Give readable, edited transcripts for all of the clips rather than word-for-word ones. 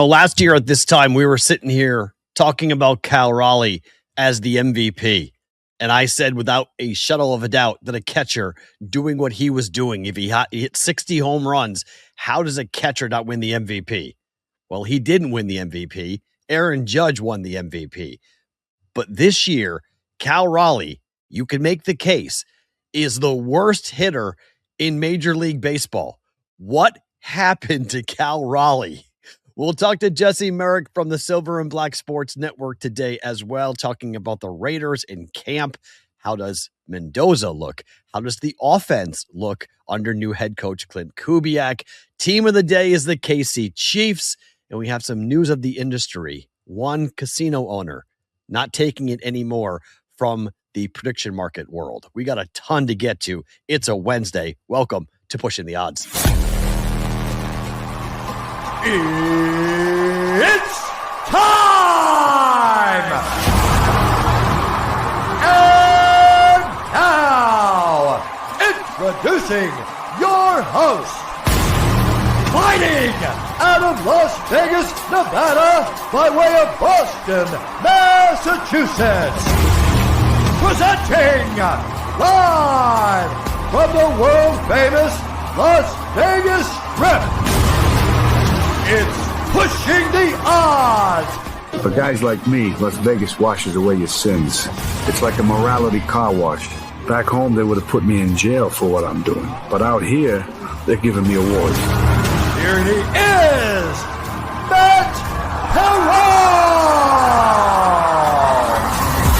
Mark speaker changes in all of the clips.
Speaker 1: Well, last year at this time, we were sitting here talking about Cal Raleigh as the MVP. And I said without a shadow of a doubt that a catcher doing what he was doing, if he hit 60 home runs, how does a catcher not win the MVP? Well, he didn't win the MVP. Aaron Judge won the MVP. But this year, Cal Raleigh, you can make the case, is the worst hitter in Major League Baseball. What happened to Cal Raleigh? We'll talk to Jesse Merrick from the Silver and Black Sports Network today as well, talking about the Raiders in camp. How does Mendoza look? How does the offense look under new head coach Clint Kubiak? Team of the day is the KC Chiefs, and we have some news of the industry. One casino owner not taking it anymore from the prediction market world. We got a ton to get to. It's a Wednesday. Welcome to Pushing the Odds.
Speaker 2: It's time! And now, introducing your host, fighting out of Las Vegas, Nevada, by way of Boston, Massachusetts, presenting live from the world-famous Las Vegas Strip. It's Pushing the Odds.
Speaker 3: For guys like me, Las Vegas washes away your sins. It's like a morality car wash. Back home, they would have put me in jail for what I'm doing. But out here, they're giving me awards.
Speaker 2: Here he is, Matt Perrault.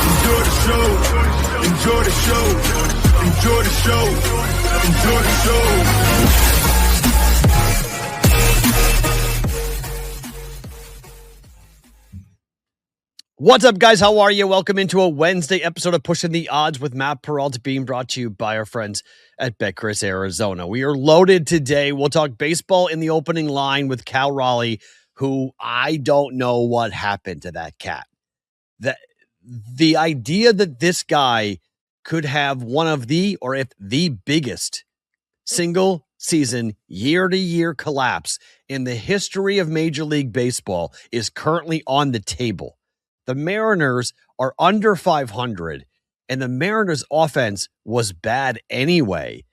Speaker 4: Enjoy the show. Enjoy the show. Enjoy the show. Enjoy the show.
Speaker 1: What's up, guys? How are you? Welcome into a Wednesday episode of Pushing the Odds with Matt Perrault, being brought to you by our friends at Betcris Arizona. We are loaded today. We'll talk baseball in the opening line with Cal Raleigh, who I don't know what happened to that cat. The idea that this guy could have one of the, or if the biggest single season, year-to-year collapse in the history of Major League Baseball is currently on the table. The Mariners are under 500, and the Mariners' offense was bad anyway.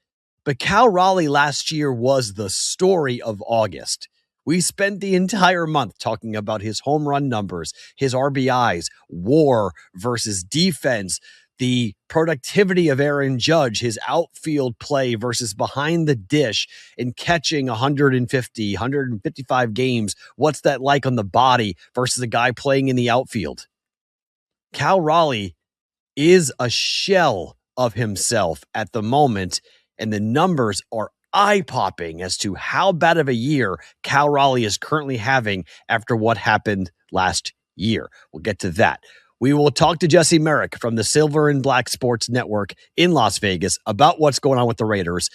Speaker 1: But Cal Raleigh last year was the story of August. We spent the entire month talking about his home run numbers, his RBIs, WAR versus defense, the productivity of Aaron Judge, his outfield play versus behind the dish and catching 150, 155 games. What's that like on the body versus a guy playing in the outfield? Cal Raleigh is a shell of himself at the moment, and the numbers are eye-popping as to how bad of a year Cal Raleigh is currently having after what happened last year. We'll get to that. We will talk to Jesse Merrick from the Silver and Black Sports Network in Las Vegas about what's going on with the Raiders.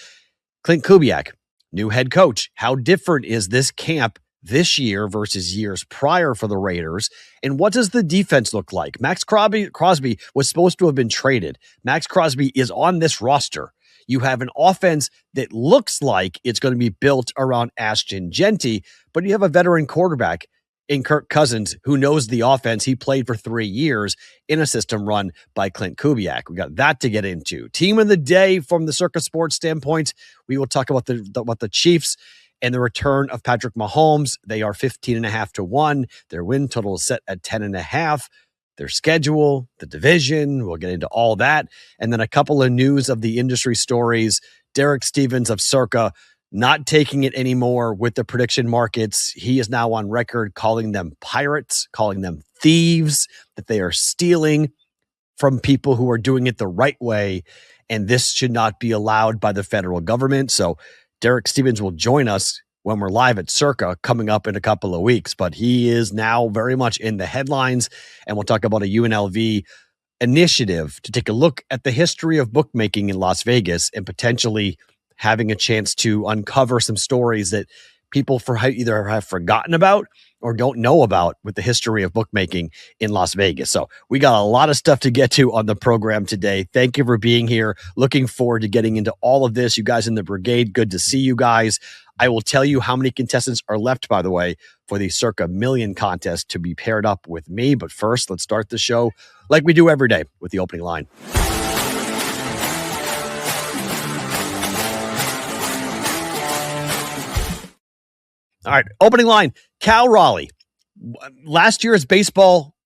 Speaker 1: Clint Kubiak, new head coach. How different is this camp this year versus years prior for the Raiders? And what does the defense look like? Max Crosby was supposed to have been traded. Max Crosby is on this roster. You have an offense that looks like it's going to be built around Ashton Genty, but you have a veteran quarterback in Kirk Cousins, who knows the offense. He played for 3 years in a system run by Clint Kubiak. We got that to get into. Team of the day from the Circa Sports standpoint, we will talk about the Chiefs and the return of Patrick Mahomes. They are 15.5 to 1. Their win total is set at 10.5. Their schedule, the division, we'll get into all that. And then a couple of news of the industry stories. Derek Stevens of Circa not taking it anymore with the prediction markets. He is now on record calling them pirates, calling them thieves, that they are stealing from people who are doing it the right way. And this should not be allowed by the federal government. So Derek Stevens will join us when we're live at Circa coming up in a couple of weeks. But he is now very much in the headlines. And we'll talk about a UNLV initiative to take a look at the history of bookmaking in Las Vegas and potentially having a chance to uncover some stories that people either have forgotten about or don't know about with the history of bookmaking in Las Vegas. So we got a lot of stuff to get to on the program today. Thank you for being here. Looking forward to getting into all of this. You guys in the brigade, good to see you guys. I will tell you how many contestants are left, by the way, for the circa million contest to be paired up with me. But first, let's start the show like we do every day with the opening line. All right, opening line, Cal Raleigh. Last year's baseball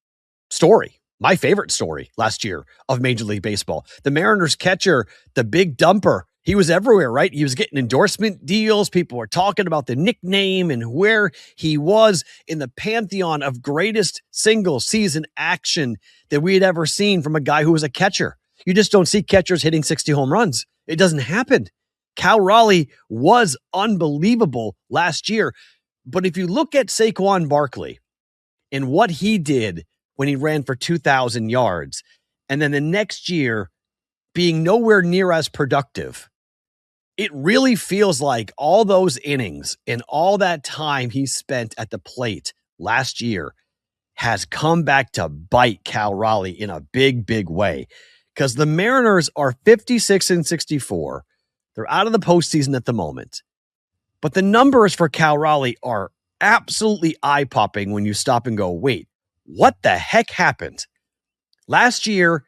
Speaker 1: story, my favorite story last year of Major League Baseball. The Mariners catcher, the big dumper, he was everywhere, right? He was getting endorsement deals. People were talking about the nickname and where he was in the pantheon of greatest single season action that we had ever seen from a guy who was a catcher. You just don't see catchers hitting 60 home runs. It doesn't happen. Cal Raleigh was unbelievable last year. But if you look at Saquon Barkley and what he did when he ran for 2,000 yards, and then the next year being nowhere near as productive, it really feels like all those innings and all that time he spent at the plate last year has come back to bite Cal Raleigh in a big, big way. Because the Mariners are 56-64. They're out of the postseason at the moment. But the numbers for Cal Raleigh are absolutely eye-popping when you stop and go, wait, what the heck happened? Last year,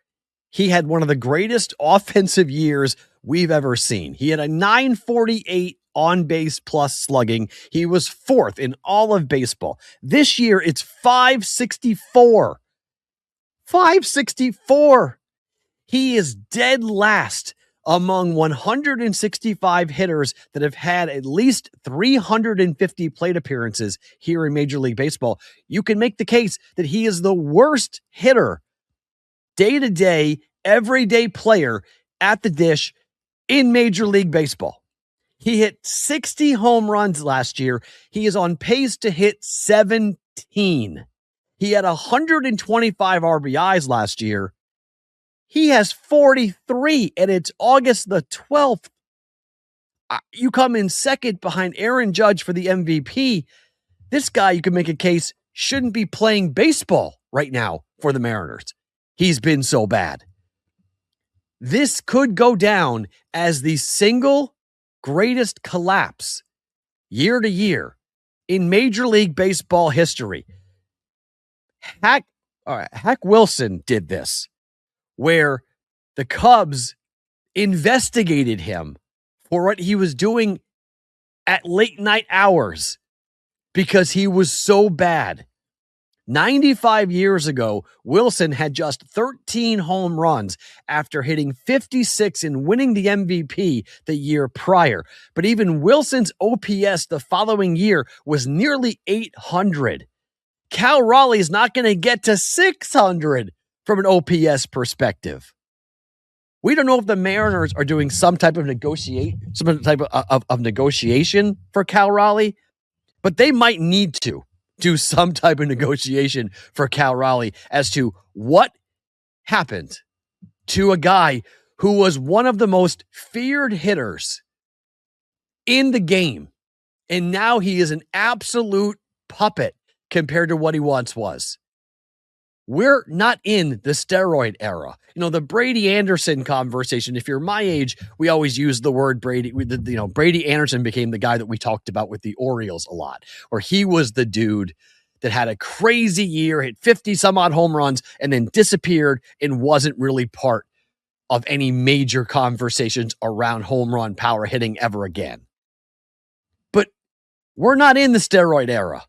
Speaker 1: he had one of the greatest offensive years we've ever seen. He had a 948 on-base plus slugging. He was fourth in all of baseball. This year, it's 564. 564. He is dead last among 165 hitters that have had at least 350 plate appearances here in Major League Baseball. You can make the case that he is the worst hitter, day-to-day, everyday player at the dish in Major League Baseball. He hit 60 home runs last year. He is on pace to hit 17. He had 125 RBIs last year. He has 43, and it's August the 12th. You come in second behind Aaron Judge for the MVP. This guy, you can make a case, shouldn't be playing baseball right now for the Mariners. He's been so bad. This could go down as the single greatest collapse year to year in Major League Baseball history. Hack Wilson did this, where the Cubs investigated him for what he was doing at late night hours because he was so bad. 95 years ago, Wilson had just 13 home runs after hitting 56 and winning the MVP the year prior. But even Wilson's OPS the following year was nearly 800. Cal Raleigh is not going to get to 600 from an OPS perspective. We don't know if the Mariners are doing some type of negotiation for Cal Raleigh, but they might need to do some type of negotiation for Cal Raleigh as to what happened to a guy who was one of the most feared hitters in the game. And now he is an absolute puppet compared to what he once was. We're not in the steroid era. You know, the Brady Anderson conversation, if you're my age, we always use the word Brady. Brady Anderson became the guy that we talked about with the Orioles a lot, where he was the dude that had a crazy year, hit 50 some odd home runs, and then disappeared and wasn't really part of any major conversations around home run power hitting ever again. But we're not in the steroid era.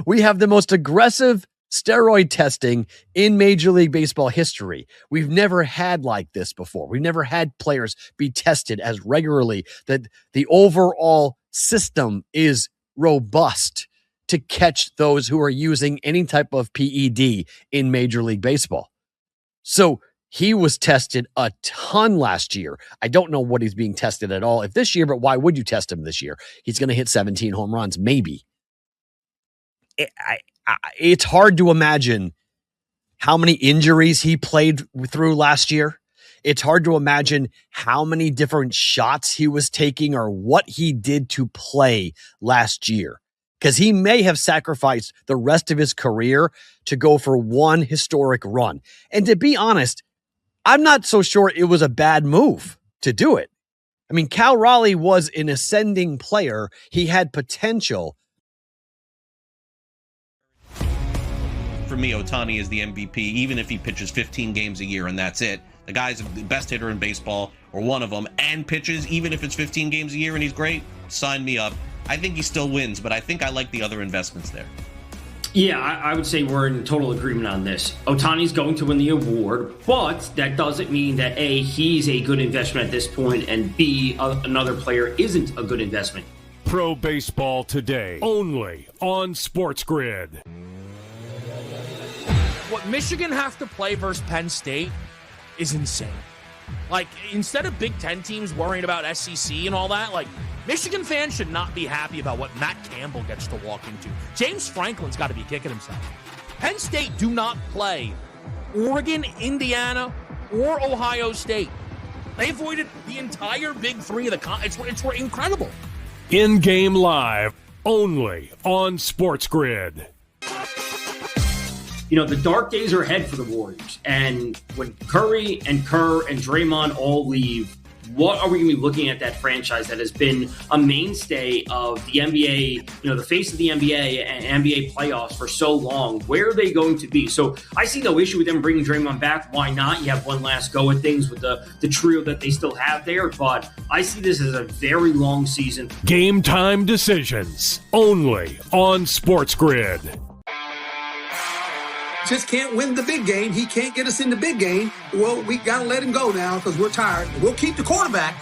Speaker 1: We have the most aggressive steroid testing in Major League Baseball history. We've never had like this before. We've never had players be tested as regularly, that the overall system is robust to catch those who are using any type of PED in Major League Baseball. So he was tested a ton last year. I don't know what he's being tested at all this year, but why would you test him this year? He's going to hit 17 home runs, maybe. It's hard to imagine how many injuries he played through last year. It's hard to imagine how many different shots he was taking or what he did to play last year, because he may have sacrificed the rest of his career to go for one historic run. And to be honest, I'm not so sure it was a bad move to do it. I mean, Cal Raleigh was an ascending player. He had potential.
Speaker 5: For me, Ohtani is the MVP, even if he pitches 15 games a year and that's it. The guy's the best hitter in baseball, or one of them, and pitches, even if it's 15 games a year and he's great, sign me up. I think he still wins, but I think I like the other investments there.
Speaker 6: Yeah, I would say we're in total agreement on this. Ohtani's going to win the award, but that doesn't mean that A, he's a good investment at this point, and B, another player isn't a good investment.
Speaker 7: Pro Baseball Today, only on SportsGrid.
Speaker 8: What Michigan have to play versus Penn State is insane. Like, instead of Big Ten teams worrying about SEC and all that, like, Michigan fans should not be happy about what Matt Campbell gets to walk into. James Franklin's got to be kicking himself. Penn State do not play Oregon, Indiana, or Ohio State. They avoided the entire Big Three of the it's incredible.
Speaker 7: In-game live, only on SportsGrid.
Speaker 6: You know, the dark days are ahead for the Warriors. And when Curry and Kerr and Draymond all leave, what are we going to be looking at that franchise that has been a mainstay of the NBA, you know, the face of the NBA and NBA playoffs for so long? Where are they going to be? So I see no issue with them bringing Draymond back. Why not? You have one last go at things with the trio that they still have there. But I see this as a very long season.
Speaker 7: Game time decisions, only on SportsGrid.
Speaker 9: Just can't win the big game. He can't get us in the big game. Well, we got to let him go now because we're tired. We'll keep the quarterback.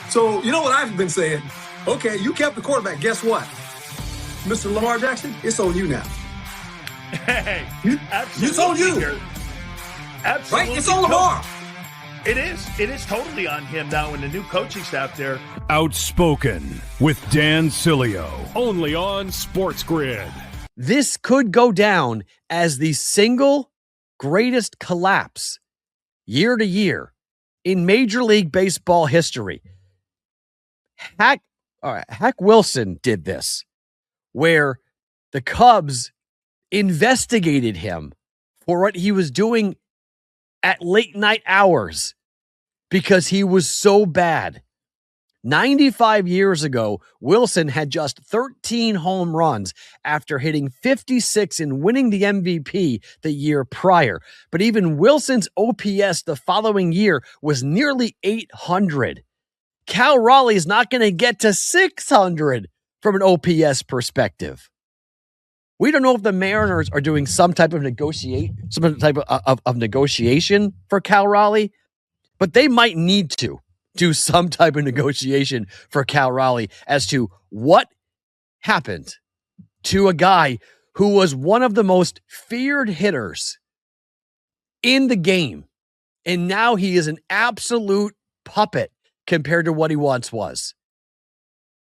Speaker 9: So, you know what I've been saying? Okay, you kept the quarterback. Guess what? Mr. Lamar Jackson, it's on you now.
Speaker 10: Hey,
Speaker 9: it's on you.
Speaker 10: Absolutely.
Speaker 9: Right? It's on Lamar.
Speaker 10: It is. It is totally on him now and the new coaching staff there.
Speaker 7: Outspoken with Dan Cilio, only on SportsGrid.
Speaker 1: This could go down as the single greatest collapse year to year in Major League Baseball history. Hack Wilson did this, where the Cubs investigated him for what he was doing at late night hours because he was so bad. 95 years ago, Wilson had just 13 home runs after hitting 56 and winning the MVP the year prior. But even Wilson's OPS the following year was nearly 800. Cal Raleigh is not going to get to 600 from an OPS perspective. We don't know if the Mariners are doing some type of negotiation for Cal Raleigh, but they might need to do some type of negotiation for Cal Raleigh as to what happened to a guy who was one of the most feared hitters in the game. And now he is an absolute puppet compared to what he once was.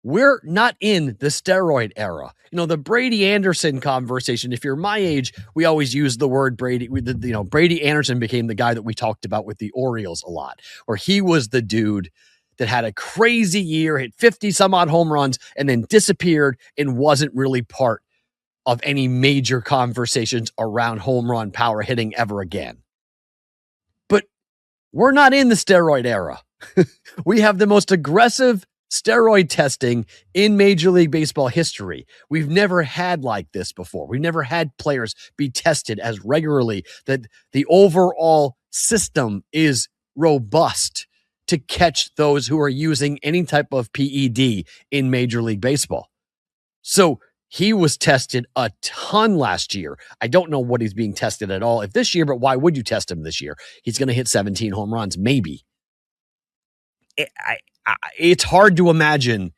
Speaker 1: We're not in the steroid era. You know, the Brady Anderson conversation, if you're my age, we always use the word Brady. Brady Anderson became the guy that we talked about with the Orioles a lot, where he was the dude that had a crazy year, hit 50 some odd home runs, and then disappeared and wasn't really part of any major conversations around home run power hitting ever again. But we're not in the steroid era. We have the most aggressive steroid testing in Major League Baseball history. We've never had like this before. We've never had players be tested as regularly, that the overall system is robust to catch those who are using any type of PED in Major League Baseball. So he was tested a ton last year. I don't know what he's being tested at all if this year, but why would you test him this year? He's going to hit 17 home runs, maybe. It's hard to imagine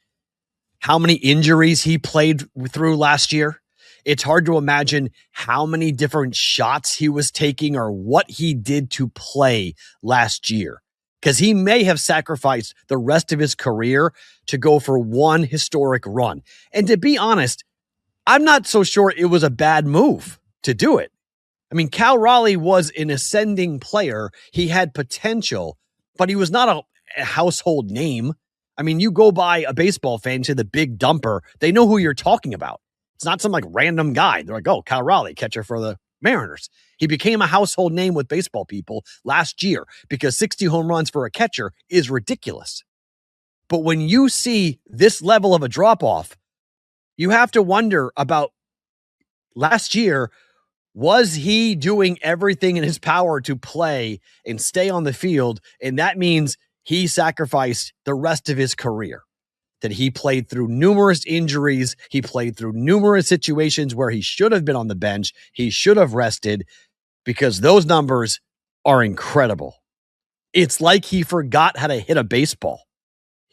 Speaker 1: how many injuries he played through last year. It's hard to imagine how many different shots he was taking or what he did to play last year, because he may have sacrificed the rest of his career to go for one historic run. And to be honest, I'm not so sure it was a bad move to do it. I mean, Cal Raleigh was an ascending player. He had potential, but he was not a household name. I mean, you go by a baseball fan to the Big Dumper, they know who you're talking about. It's not some like random guy. They're like, oh, Cal Raleigh, catcher for the Mariners. He became a household name with baseball people last year because 60 home runs for a catcher is ridiculous. But when you see this level of a drop-off, you have to wonder about last year. Was he doing everything in his power to play and stay on the field? And that means he sacrificed the rest of his career. That he played through numerous injuries. He played through numerous situations where he should have been on the bench. He should have rested because those numbers are incredible. It's like he forgot how to hit a baseball.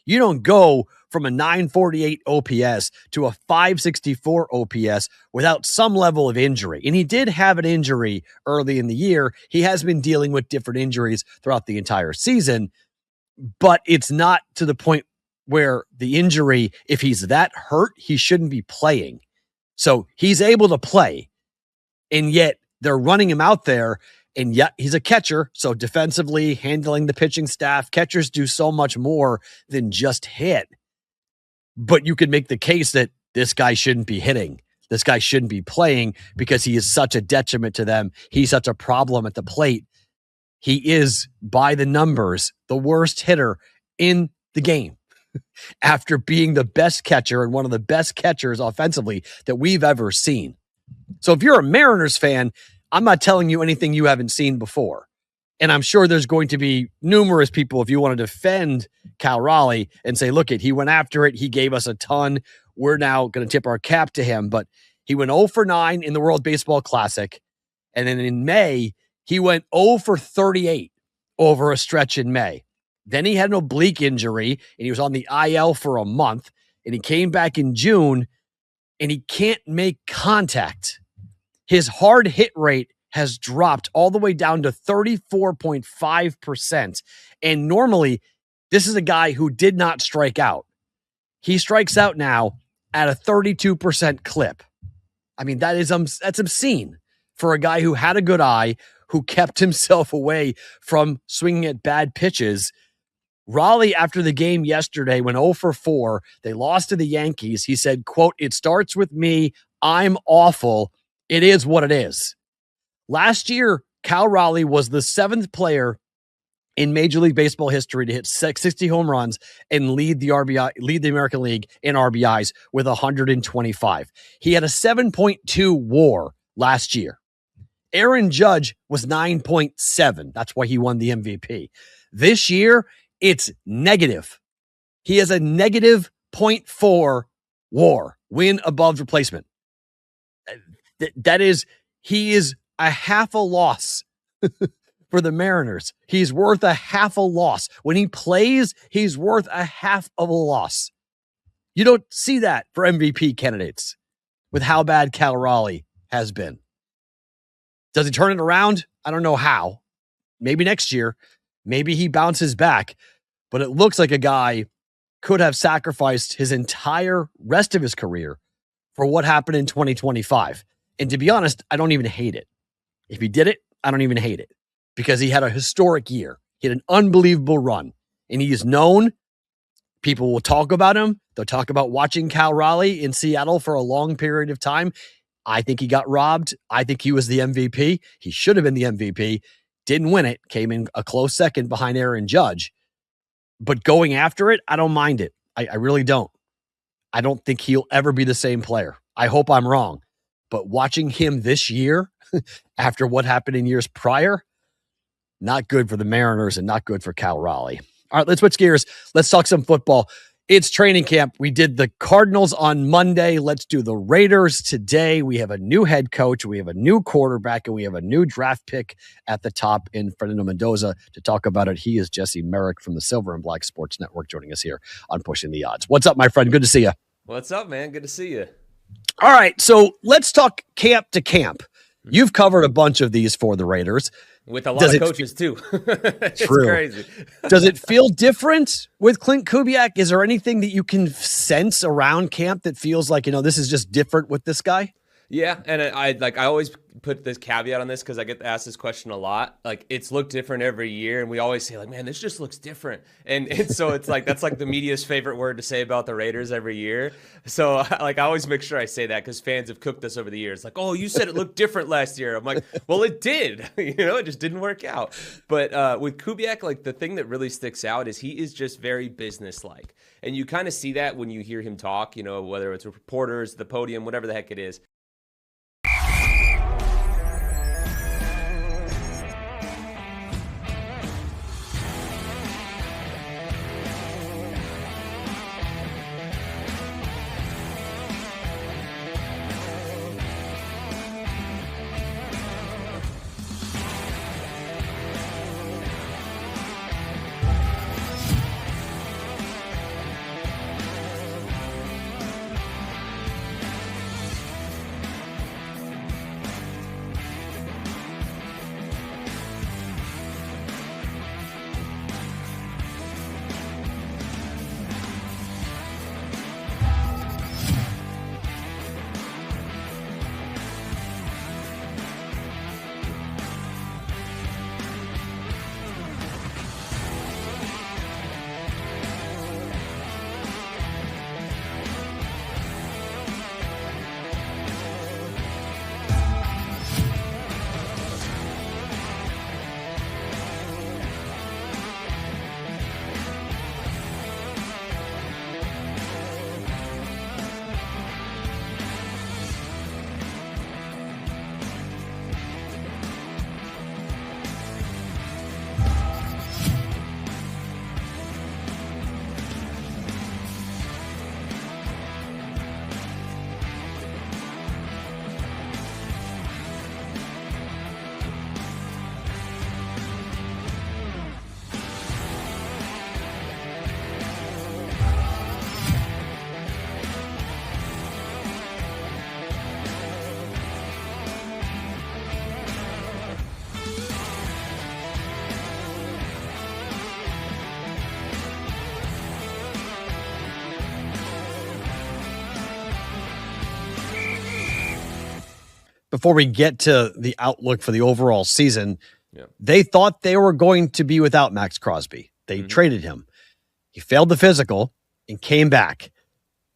Speaker 1: You don't go from a 948 OPS to a 564 OPS without some level of injury. And he did have an injury early in the year. He has been dealing with different injuries throughout the entire season, but it's not to the point where the injury, if he's that hurt, he shouldn't be playing. So he's able to play, and yet they're running him out there. And yet he's a catcher, so defensively handling the pitching staff, catchers do so much more than just hit. But you could make the case that this guy shouldn't be hitting. This guy shouldn't be playing because he is such a detriment to them. He's such a problem at the plate. He is, by the numbers, the worst hitter in the game after being the best catcher and one of the best catchers offensively that we've ever seen. So if you're a Mariners fan, I'm not telling you anything you haven't seen before. And I'm sure there's going to be numerous people, if you want to defend Cal Raleigh and say, look, he went after it. He gave us a ton. We're now going to tip our cap to him. But he went 0 for 9 in the World Baseball Classic. And then in May, he went 0 for 38 over a stretch in May. Then he had an oblique injury, and he was on the IL for a month. And he came back in June, and he can't make contact. His hard hit rate has dropped all the way down to 34.5%. And normally, this is a guy who did not strike out. He strikes out now at a 32% clip. I mean, that's obscene for a guy who had a good eye, who kept himself away from swinging at bad pitches. Raleigh, after the game yesterday, went 0 for 4. They lost to the Yankees. He said, quote, "It starts with me. I'm awful. It is what it is." Last year, Cal Raleigh was the 7th player in Major League Baseball history to hit 60 home runs and lead the American League in RBIs with 125. He had a 7.2 WAR last year. Aaron Judge was 9.7. That's why he won the MVP. This year, it's negative. He has a negative 0.4 WAR, win above replacement. He is a half a loss for the Mariners. He's worth a half a loss. When he plays, he's worth a half of a loss. You don't see that for MVP candidates with how bad Cal Raleigh has been. Does he turn it around? I don't know how. Maybe next year. Maybe he bounces back. But it looks like a guy could have sacrificed his entire rest of his career for what happened in 2025. And to be honest, I don't even hate it. If he did it, I don't even hate it because he had a historic year. He had an unbelievable run, and he is known. People will talk about him. They'll talk about watching Cal Raleigh in Seattle for a long period of time. I think he got robbed. I think he was the MVP. He should have been the MVP. Didn't win it. Came in a close second behind Aaron Judge. But going after it, I don't mind it. I really don't. I don't think he'll ever be the same player. I hope I'm wrong. But watching him this year, after what happened in years prior, not good for the Mariners and not good for Cal Raleigh. All right, let's switch gears. Let's talk some football. It's training camp. We did the Cardinals on Monday. Let's do the Raiders today. We have a new head coach. We have a new quarterback, and we have a new draft pick at the top in Fernando Mendoza. To talk about it, he is Jesse Merrick from the Silver and Black Sports Network joining us here on Pushing the Odds. What's up, my friend? Good to see you.
Speaker 11: What's up, man? Good to see you.
Speaker 1: All right, so let's talk camp to camp. You've covered a bunch of these for the Raiders.
Speaker 11: With a lot of coaches, too. It's
Speaker 1: true.
Speaker 11: Crazy.
Speaker 1: Does it feel different with Clint Kubiak? Is there anything that you can sense around camp that feels like, this is just different with this guy?
Speaker 11: Yeah, and I always put this caveat on this because I get asked this question a lot. Like, it's looked different every year, and we always say, like, man, this just looks different. And so it's like that's like the media's favorite word to say about the Raiders every year. So I always make sure I say that because fans have cooked us over the years. Like, oh, you said it looked different last year. I'm like, well, it did. It just didn't work out. But with Kubiak, like, the thing that really sticks out is he is just very businesslike. And you kind of see that when you hear him talk, whether it's with reporters, the podium, whatever the heck it is.
Speaker 1: Before we get to the outlook for the overall season, they thought they were going to be without Max Crosby. They traded him. He failed the physical and came back.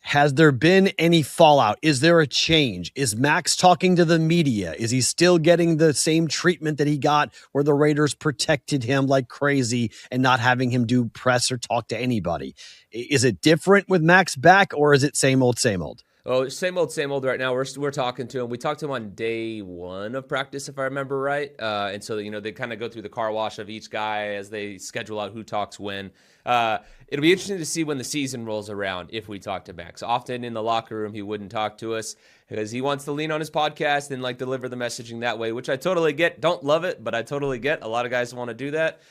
Speaker 1: Has there been any fallout? Is there a change? Is Max talking to the media? Is he still getting the same treatment that he got where the Raiders protected him like crazy and not having him do press or talk to anybody? Is it different with Max back, or is it same old, same old?
Speaker 11: Oh, same old right now. We're talking to him. We talked to him on day one of practice, if I remember right. And so, they kind of go through the car wash of each guy as they schedule out who talks when. It'll be interesting to see when the season rolls around if we talk to Max. Often in the locker room, he wouldn't talk to us because he wants to lean on his podcast and deliver the messaging that way, which I totally get. Don't love it, but I totally get. A lot of guys want to do that.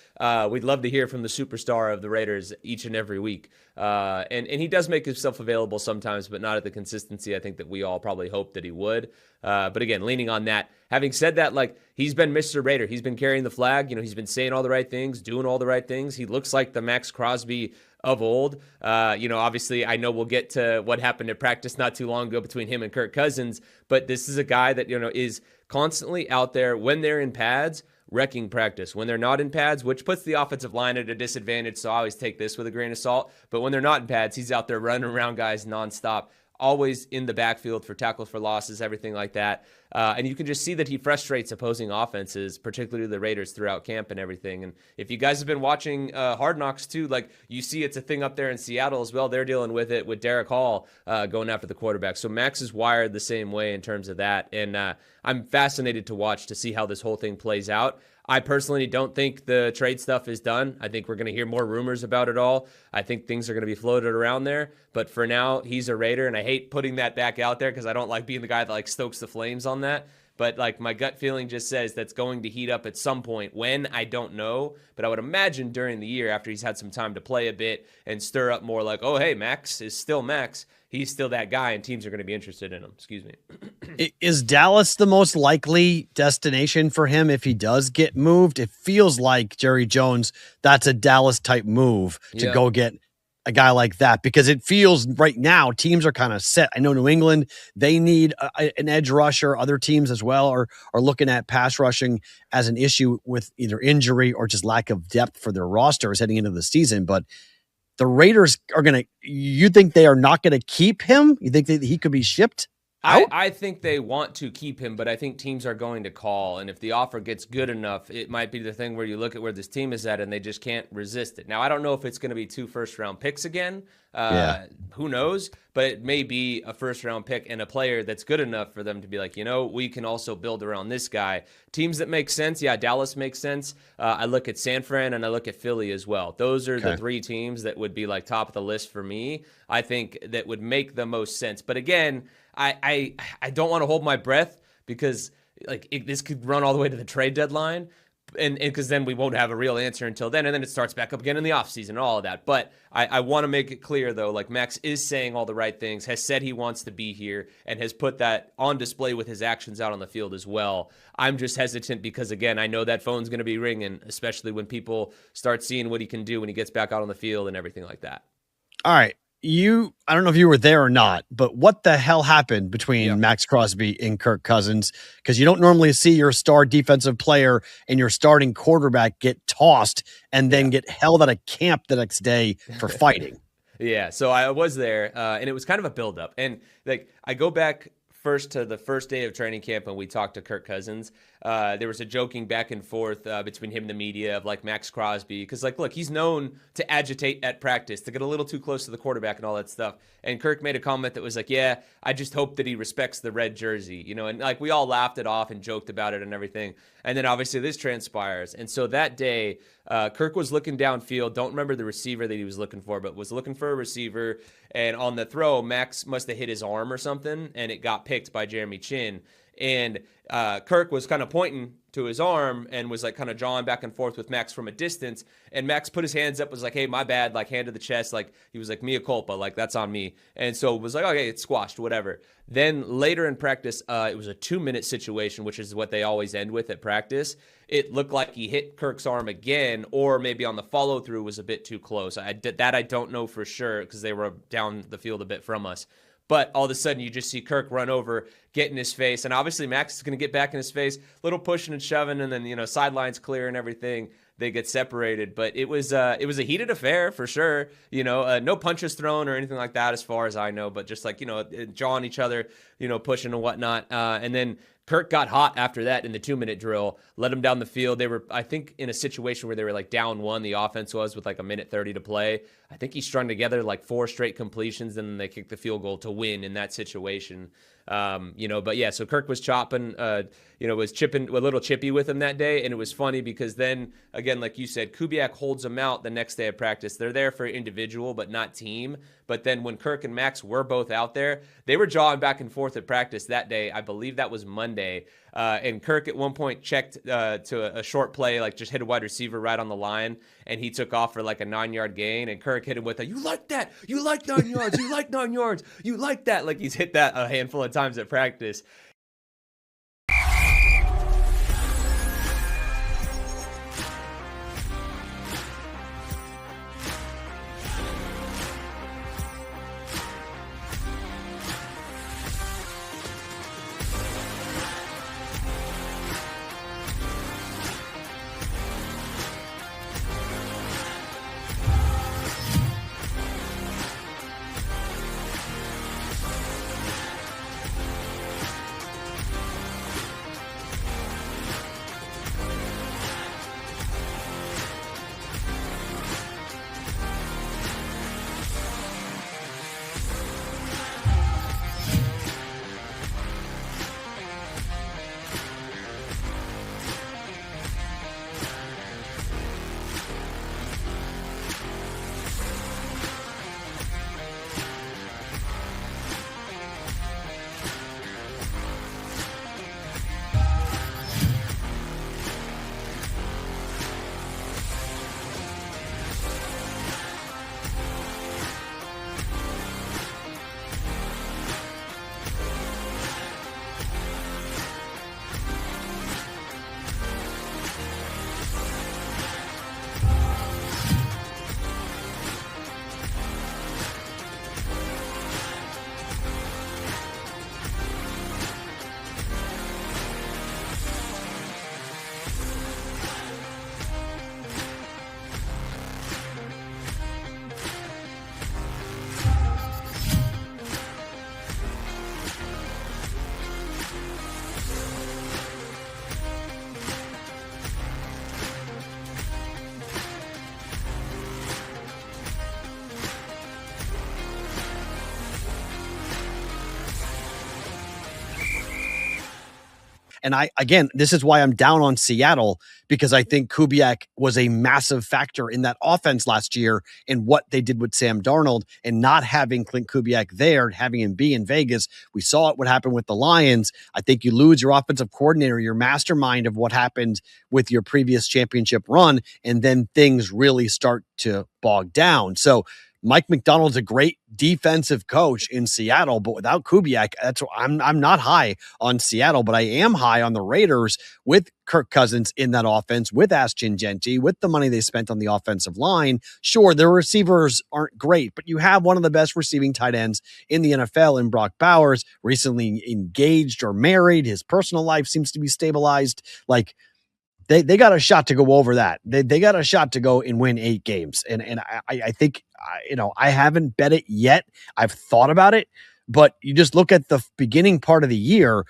Speaker 11: We'd love to hear from the superstar of the Raiders each and every week. And he does make himself available sometimes, but not at the consistency I think that we all probably hoped that he would. But again, leaning on that. Having said that, he's been Mr. Raider. He's been carrying the flag. He's been saying all the right things, doing all the right things. He looks like the Max Crosby of old. Obviously, I know we'll get to what happened at practice not too long ago between him and Kirk Cousins, but this is a guy that, is constantly out there when they're in pads, wrecking practice. When they're not in pads, which puts the offensive line at a disadvantage, so I always take this with a grain of salt. But when they're not in pads, he's out there running around guys nonstop, always in the backfield for tackles for losses, everything like that. And you can just see that he frustrates opposing offenses, particularly the Raiders throughout camp and everything. And if you guys have been watching Hard Knocks too, you see it's a thing up there in Seattle as well. They're dealing with it with Derek Hall going after the quarterback. So Max is wired the same way in terms of that. And I'm fascinated to watch to see how this whole thing plays out. I personally don't think the trade stuff is done. I think we're going to hear more rumors about it all. I think things are going to be floated around there. But for now, he's a Raider, and I hate putting that back out there because I don't like being the guy that stokes the flames on that. But my gut feeling just says that's going to heat up at some point. When, I don't know. But I would imagine during the year after he's had some time to play a bit and stir up more oh, hey, Max is still Max. He's still that guy, and teams are going to be interested in him. Excuse me.
Speaker 1: Is Dallas the most likely destination for him if he does get moved? It feels like Jerry Jones, that's a Dallas-type move to go get a guy like that? Because it feels right now teams are kind of set. I know New England, they need an edge rusher. Other teams as well are looking at pass rushing as an issue with either injury or just lack of depth for their rosters heading into the season. But the Raiders are you think they are not going to keep him? You think that he could be shipped out?
Speaker 11: I think they want to keep him, but I think teams are going to call. And if the offer gets good enough, it might be the thing where you look at where this team is at and they just can't resist it. Now, I don't know if it's going to be 2 first-round picks again. Who knows? But it may be a first-round pick and a player that's good enough for them to be like, we can also build around this guy. Teams that make sense, Dallas makes sense. I look at San Fran and I look at Philly as well. Those are the 3 teams that would be like top of the list for me. I think that would make the most sense. But again, I don't want to hold my breath because this could run all the way to the trade deadline, and because then we won't have a real answer until then, and then it starts back up again in the offseason and all of that. But I want to make it clear, though, Max is saying all the right things, has said he wants to be here, and has put that on display with his actions out on the field as well. I'm just hesitant because, again, I know that phone's going to be ringing, especially when people start seeing what he can do when he gets back out on the field and everything like that.
Speaker 1: All right. I don't know if you were there or not, but what the hell happened between Max Crosby and Kirk Cousins? Because you don't normally see your star defensive player and your starting quarterback get tossed and then get held out of camp the next day for fighting.
Speaker 11: So I was there, and it was kind of a buildup. And I go back first to the first day of training camp when we talked to Kirk Cousins. There was a joking back and forth between him and the media of Max Crosby. Because look, he's known to agitate at practice, to get a little too close to the quarterback and all that stuff. And Kirk made a comment that was I just hope that he respects the red jersey, and we all laughed it off and joked about it and everything. And then obviously this transpires. And so that day, Kirk was looking downfield. Don't remember the receiver that he was looking for, but was looking for a receiver. And on the throw, Max must have hit his arm or something, and it got picked by Jeremy Chin. And Kirk was kind of pointing to his arm and was kind of jawing back and forth with Max from a distance. And Max put his hands up, was like, hey, my bad, hand to the chest. He was like, mea culpa, that's on me. And so it was like, okay, it's squashed, whatever. Then later in practice, it was a 2-minute situation, which is what they always end with at practice. It looked like he hit Kirk's arm again, or maybe on the follow through was a bit too close. I don't know for sure because they were down the field a bit from us. But all of a sudden, you just see Kirk run over, get in his face. And obviously, Max is going to get back in his face, little pushing and shoving, and then, sidelines clear and everything. They get separated. But it was a heated affair for sure. No punches thrown or anything like that as far as I know. But just jawing each other, pushing and whatnot. And then Kirk got hot after that in the 2-minute drill, let him down the field. They were, I think, in a situation where they were down 1, the offense was, with 1:30 to play. I think he strung together 4 straight completions, and then they kicked the field goal to win in that situation. But yeah, so Kirk was chopping, was chipping a little chippy with him that day. And it was funny because then, again, like you said, Kubiak holds him out the next day of practice. They're there for individual, but not team. But then when Kirk and Max were both out there, they were jawing back and forth at practice that day. I believe that was Monday. And Kirk at one point checked to a short play, just hit a wide receiver right on the line, and he took off for a 9-yard gain. And Kirk hit him with you like that? You like 9 yards? You like 9 yards? You like that? He's hit that a handful of times at practice.
Speaker 1: And again, this is why I'm down on Seattle, because I think Kubiak was a massive factor in that offense last year in what they did with Sam Darnold, and not having Clint Kubiak there, having him be in Vegas. We saw it what happened with the Lions. I think you lose your offensive coordinator, your mastermind of what happened with your previous championship run, and then things really start to bog down. So Mike McDonald's a great defensive coach in Seattle, but without Kubiak, I'm not high on Seattle, but I am high on the Raiders with Kirk Cousins in that offense, with Ashton Genty, with the money they spent on the offensive line. Sure, their receivers aren't great, but you have one of the best receiving tight ends in the NFL in Brock Bowers, recently engaged or married. His personal life seems to be stabilized. Like, they got a shot to go over that. They got a shot to go and win 8 games. And I think, I haven't bet it yet. I've thought about it, but you just look at the beginning part of the year,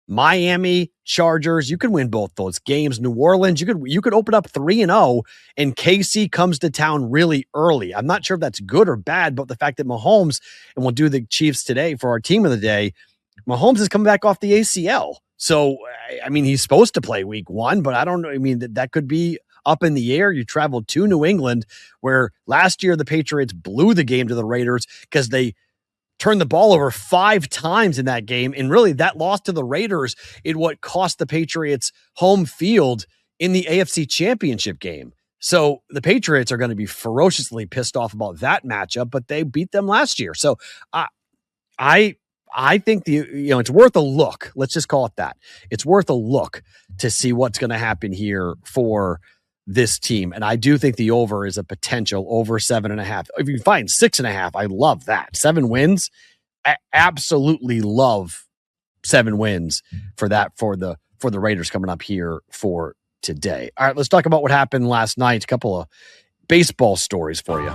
Speaker 1: Miami, Chargers, you can win both those games. New Orleans, you could open up 3-0, and KC comes to town really early. I'm not sure if that's good or bad, but the fact that Mahomes, and we'll do the Chiefs today for our team of the day, Mahomes is coming back off the ACL. So, I mean, he's supposed to play week 1, but I don't know. I mean, that could be up in the air. You traveled to New England, where last year the Patriots blew the game to the Raiders because they turned the ball over 5 times in that game. And really, that loss to the Raiders is what cost the Patriots home field in the AFC Championship game. So the Patriots are going to be ferociously pissed off about that matchup, but they beat them last year. So I think it's worth a look. Let's just call it that. It's worth a look to see what's going to happen here for this team. And I do think the over is a potential over 7.5. If you find 6.5, I love that. 7 wins. I absolutely love 7 wins for that, for the Raiders coming up here for today. All right, let's talk about what happened last night. A couple of baseball stories for you.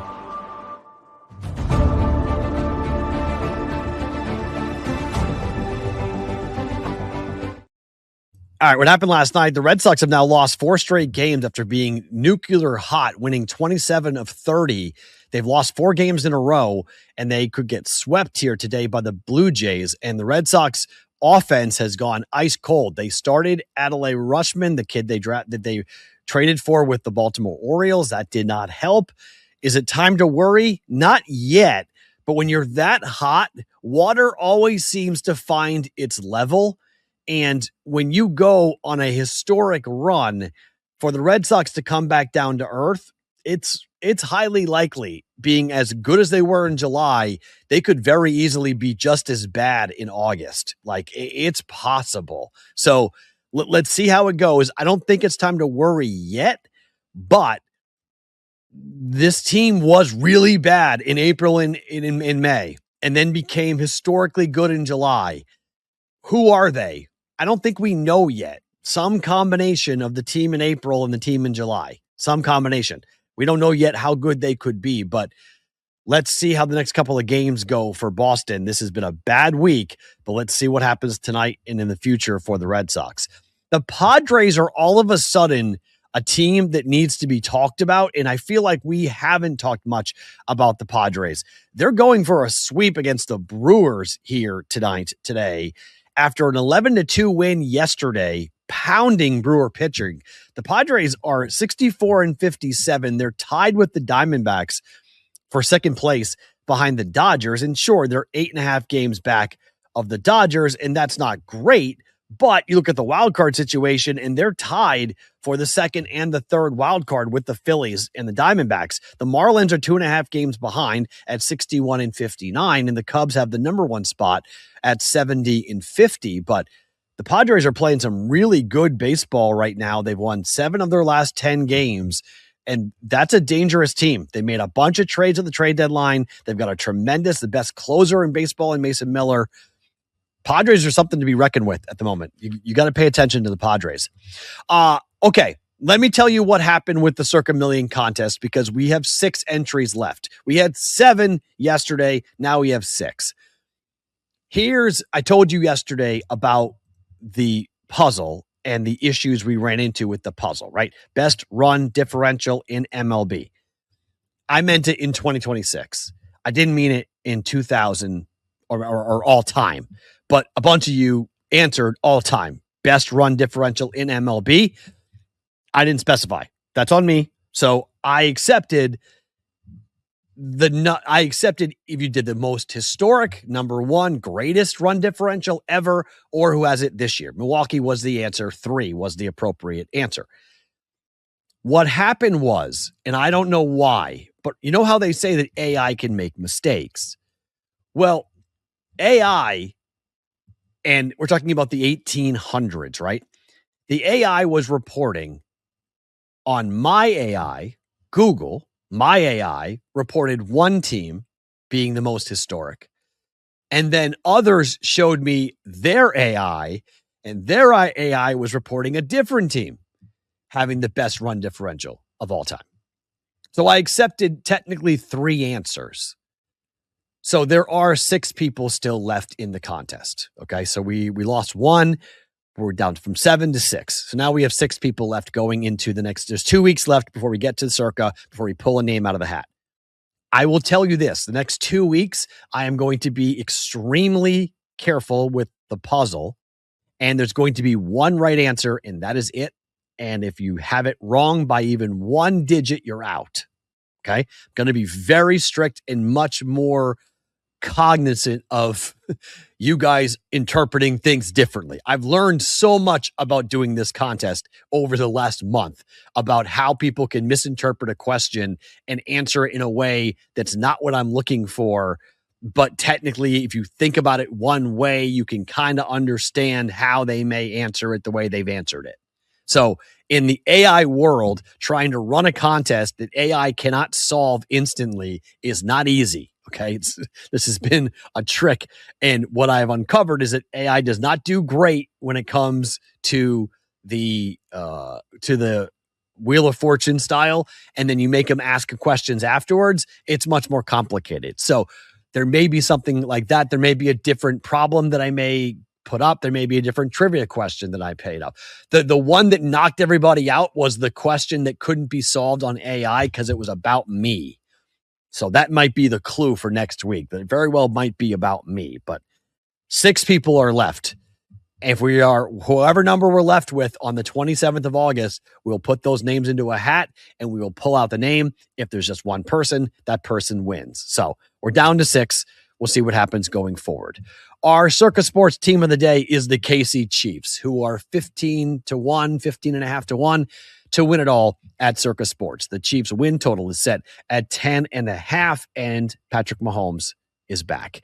Speaker 1: All right, what happened last night? The Red Sox have now lost 4 straight games after being nuclear hot, winning 27 of 30. They've lost 4 games in a row, and they could get swept here today by the Blue Jays. And the Red Sox offense has gone ice cold. They started Adley Rutschman, the kid they traded for with the Baltimore Orioles. That did not help. Is it time to worry? Not yet. But when you're that hot, water always seems to find its level. And when you go on a historic run, for the Red Sox to come back down to earth, it's highly likely, being as good as they were in July, they could very easily be just as bad in August. Like, it's possible. So let's see how it goes. I don't think it's time to worry yet, but this team was really bad in April and in May, and then became historically good in July. Who are they? I don't think we know yet. Some combination of the team in April and the team in July. Some combination. We don't know yet how good they could be, but let's see how the next couple of games go for Boston. This has been a bad week, but let's see what happens tonight and in the future for the Red Sox. The Padres are all of a sudden a team that needs to be talked about, and I feel like we haven't talked much about the Padres. They're going for a sweep against the Brewers here today. After an 11-2 win yesterday, pounding Brewer pitching, the Padres are 64-57. They're tied with the Diamondbacks for second place behind the Dodgers. And sure, they're 8.5 games back of the Dodgers, and that's not great. But you look at the wild card situation, and they're tied for the second and the third wild card with the Phillies and the Diamondbacks. The Marlins are 2.5 games behind at 61-59, and the Cubs have the number 1 spot at 70-50. But the Padres are playing some really good baseball right now. They've won 7 of their last 10 games, and that's a dangerous team. They made a bunch of trades at the trade deadline. They've got the best closer in baseball in Mason Miller. Padres are something to be reckoned with at the moment. You got to pay attention to the Padres. Okay, let me tell you what happened with the Circa Million contest, because we have 6 entries left. We had 7 yesterday. Now we have 6. I told you yesterday about the puzzle and the issues we ran into with the puzzle, right? Best run differential in MLB. I meant it in 2026. I didn't mean it in 2000 or all time. But a bunch of you answered all time. best run differential in MLB. I didn't specify. That's on me. So I accepted if you did the most historic, number one, greatest run differential ever, or who has it this year. Milwaukee was the answer. 3 was the appropriate answer. What happened was, and I don't know why, but you know how they say that AI can make mistakes? Well, AI, and we're talking about the 1800s, right? The AI was reporting on my AI, Google, my AI reported one team being the most historic. And then others showed me their AI, and their AI was reporting a different team having the best run differential of all time. So I accepted technically 3 answers. So there are 6 people still left in the contest. Okay. So we lost 1. We're down from 7 to 6. So now we have 6 people left going into the next. There's 2 weeks left before we get to Circa, before we pull a name out of the hat. I will tell you this, the next 2 weeks, I am going to be extremely careful with the puzzle, and there's going to be one right answer, and that is it. And if you have it wrong by even 1 digit, you're out. Okay. I'm going to be very strict and much more cognizant of you guys interpreting things differently. I've learned so much about doing this contest over the last month about how people can misinterpret a question and answer it in a way that's not what I'm looking for. But technically, if you think about it one way, you can kind of understand how they may answer it the way they've answered it. So in the AI world, trying to run a contest that AI cannot solve instantly is not easy. Okay. This has been a trick. And what I've uncovered is that AI does not do great when it comes to the Wheel of Fortune style. And then you make them ask questions afterwards. It's much more complicated. So there may be something like that. There may be a different problem that I may put up. There may be a different trivia question that I paid up. The one that knocked everybody out was the question that couldn't be solved on AI because it was about me. So that might be the clue for next week. That very well might be about me, but 6 people are left. If we are, whoever number we're left with on the 27th of August, we'll put those names into a hat and we will pull out the name. If there's just one person, that person wins. So we're down to 6. We'll see what happens going forward. Our Circa Sports team of the day is the KC Chiefs, who are 15 to 1, 15.5 to 1 to win it all at Circa Sports. The Chiefs win total is set at 10.5, and Patrick Mahomes is back.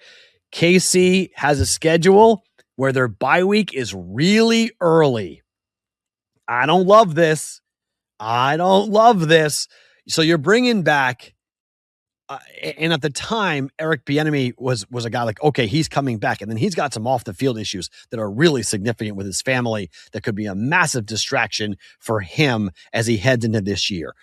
Speaker 1: KC has a schedule where their bye week is really early. I don't love this. So you're bringing back, and at the time, Eric Bieniemy was a guy like, okay, he's coming back. And then he's got some off the field issues that are really significant with his family that could be a massive distraction for him as he heads into this year.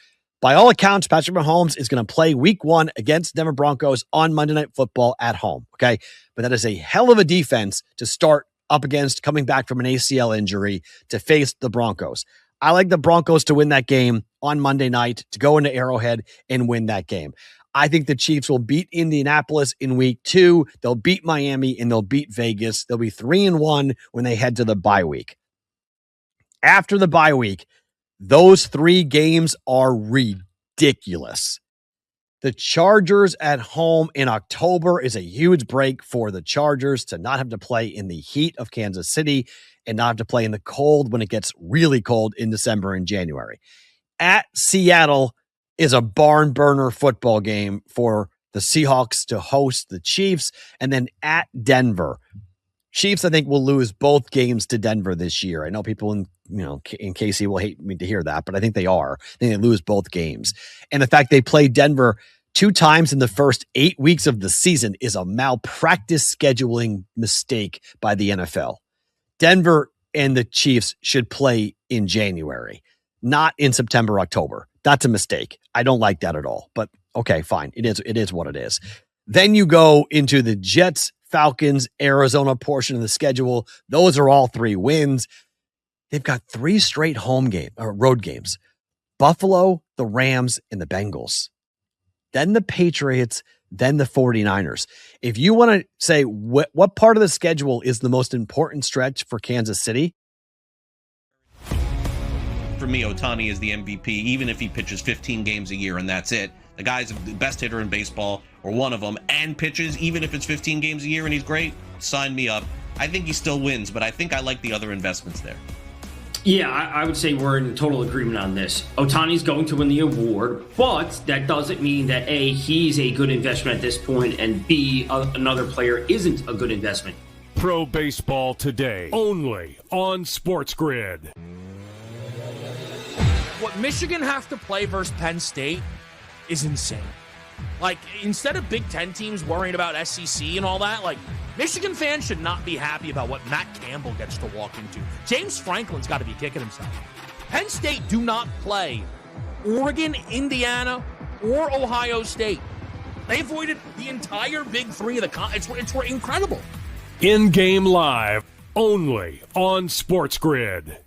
Speaker 1: By all accounts, Patrick Mahomes is going to play week 1 against Denver Broncos on Monday Night Football at home. Okay. But that is a hell of a defense to start up against coming back from an ACL injury to face the Broncos. I like the Broncos to win that game on Monday night, to go into Arrowhead and win that game. I think the Chiefs will beat Indianapolis in week 2. They'll beat Miami and they'll beat Vegas. They'll be 3-1 when they head to the bye week. After the bye week, those 3 games are ridiculous. The Chargers at home in October is a huge break for the Chargers to not have to play in the heat of Kansas City and not have to play in the cold when it gets really cold in December and January. At Seattle is a barn burner football game for the Seahawks to host the Chiefs. And then at Denver, Chiefs, I think, will lose both games to Denver this year. I know people in KC will hate me to hear that, but I think they are. I think they lose both games. And the fact they played Denver 2 times in the first 8 weeks of the season is a malpractice scheduling mistake by the NFL. Denver and the Chiefs should play in January, not in September, October. That's a mistake. I don't like that at all, but okay, fine. It is what it is. Then you go into the Jets, Falcons, Arizona portion of the schedule. Those are all 3 wins. They've got 3 straight road games. Buffalo, the Rams, and the Bengals. Then the Patriots, then the 49ers. If you want to say what part of the schedule is the most important stretch for Kansas City,
Speaker 5: for me, Otani is the MVP, even if he pitches 15 games a year and that's it. The guy's the best hitter in baseball, or one of them, and pitches, even if it's 15 games a year and he's great, sign me up. I think he still wins, but I think I like the other investments there.
Speaker 6: Yeah, I would say we're in total agreement on this. Otani's going to win the award, but that doesn't mean that A, he's a good investment at this point, and B, another player isn't a good investment.
Speaker 7: Pro Baseball Today, only on SportsGrid.
Speaker 8: What Michigan have to play versus Penn State is insane. Like, instead of Big Ten teams worrying about SEC and all that, like, Michigan fans should not be happy about what Matt Campbell gets to walk into. James Franklin's got to be kicking himself. Penn State do not play Oregon, Indiana, or Ohio State. They avoided the entire Big Three of the conference. It's incredible.
Speaker 7: In-game live, only on SportsGrid.